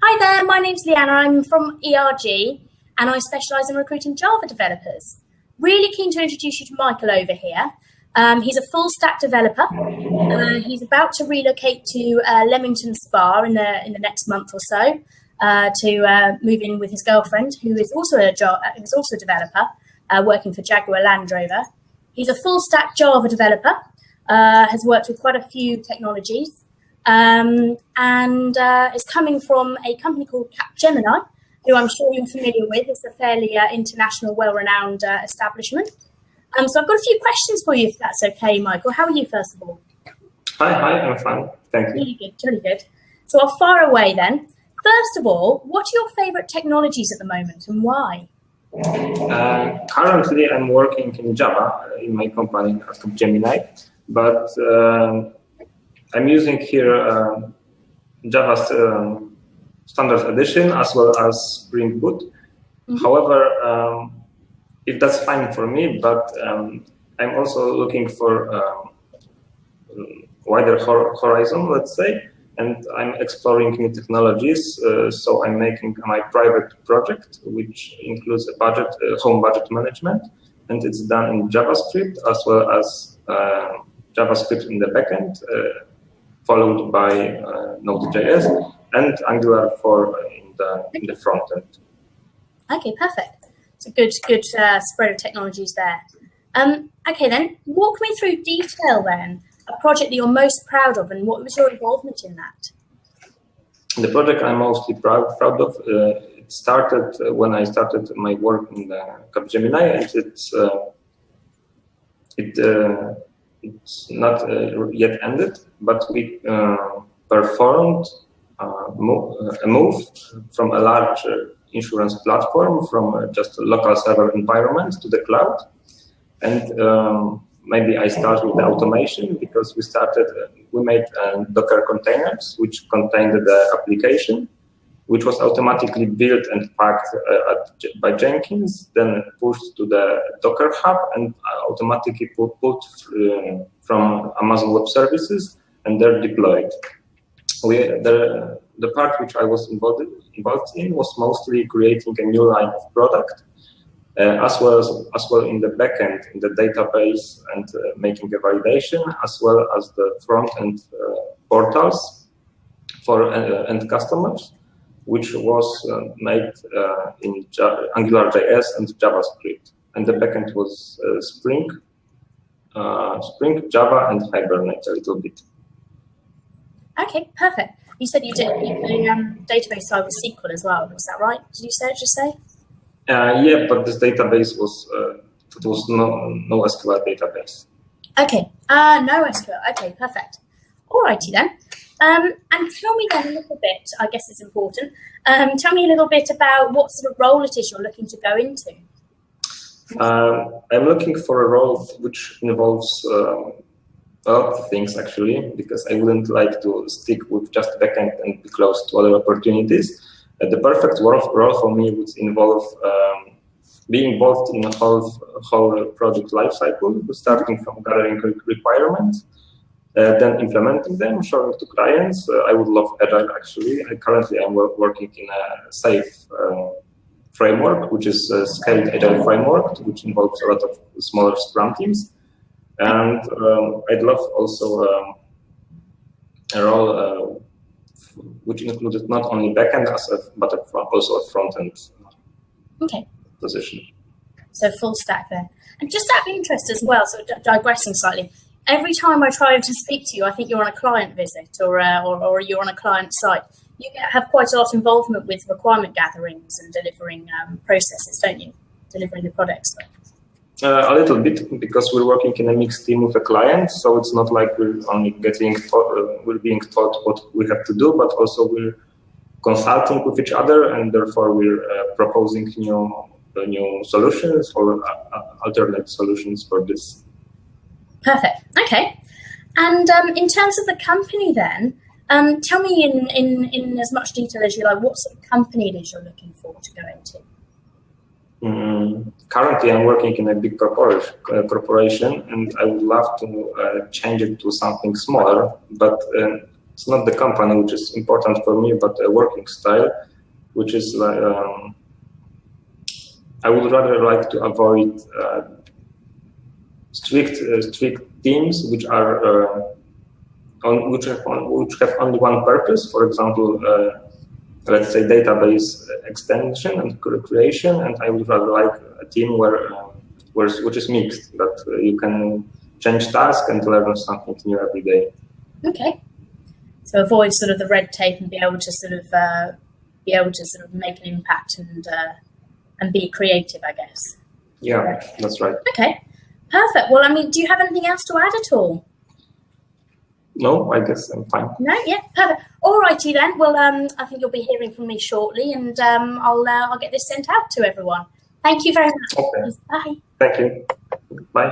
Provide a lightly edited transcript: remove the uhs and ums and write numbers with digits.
Hi there, my name's Leanna. I'm from ERG and I specialise in recruiting Java developers. Really keen to introduce you to Michael over here. He's a full stack developer. He's about to relocate to Leamington Spa in the next month or so to move in with his girlfriend, who is also a developer working for Jaguar Land Rover. He's a full stack Java developer, has worked with quite a few technologies, and is coming from a company called Capgemini, who I'm sure you're familiar with. It's a fairly international, well-renowned establishment. So I've got a few questions for you, if that's okay, Michael. How are you, first of all? Hi, I'm fine. Thank you. Really good. So I'll fire away then. First of all, what are your favourite technologies at the moment and why? Currently, I'm working in Java in my company at Capgemini, but I'm using here Java's standard edition as well as Spring Boot. Mm-hmm. However, if that's fine for me, but I'm also looking for wider horizon, let's say, and I'm exploring new technologies. So I'm making my private project, which includes a home budget management, and it's done in JavaScript as well as JavaScript in the backend, followed by Node.js and Angular 4 in the front end. Okay, perfect. It's a good spread of technologies there. Okay, then walk me through detail then. A project that you're most proud of, and what was your involvement in that? The project I'm mostly proud of, it started when I started my work in Capgemini, and it's not yet ended, but we performed a move from a large insurance platform from just a local server environment to the cloud. And maybe I start with the automation because we made Docker containers which contained the application, which was automatically built and packed by Jenkins, then pushed to the Docker Hub and automatically put from Amazon Web Services, and they're deployed. The part which I was involved in was mostly creating a new line of product, as well in the backend, in the database, and making a validation, as well as the front-end portals for end customers, which was made in AngularJS and JavaScript. And the backend was Spring, Java, and Hibernate a little bit. Okay, perfect. You said you did the database side with SQL as well. Was that right? Did you just say? Yeah, but this database was no SQL database. Okay, no SQL. Okay, perfect. Alrighty then. And tell me then a little bit, I guess it's important, tell me a little bit about what sort of role it is you're looking to go into. I'm looking for a role which involves a lot of things, actually, because I wouldn't like to stick with just backend and be close to other opportunities. The perfect role for me would involve being involved in a whole project lifecycle, starting from gathering requirements, then implementing them, showing to clients. I would love Agile, actually. Currently, I'm working in a SAFe framework, which is a scaled Agile framework, which involves a lot of smaller Scrum teams. And I'd love also a role which included not only backend but also a front-end position. So full stack there. And just out of interest as well, so digressing slightly, every time I try to speak to you, I think you're on a client visit or you're on a client site. You have quite a lot of involvement with requirement gatherings and delivering processes, don't you? Delivering the products. A little bit, because we're working in a mixed team with a client, so it's not like we're only we're being taught what we have to do, but also we're consulting with each other, and therefore we're proposing new solutions or alternate solutions for this. Perfect. Okay. And in terms of the company, then, tell me in as much detail as you like, what sort of company it is you're looking for to go into. Currently, I'm working in a big corporation, and I would love to change it to something smaller. But it's not the company which is important for me, but a working style, which is like I would rather like to avoid strict teams which are which have only one purpose. For example, let's say database extension and creation, and I would rather like a team which is mixed, that you can change tasks and learn something new every day. Okay, so avoid sort of the red tape and be able to sort of make an impact and be creative, I guess. Yeah, that's right. Okay, perfect. Well, I mean, do you have anything else to add at all? No, I guess I'm fine. No, yeah, perfect. All righty then. Well, I think you'll be hearing from me shortly, and I'll get this sent out to everyone. Thank you very much. Okay. Bye. Thank you. Bye.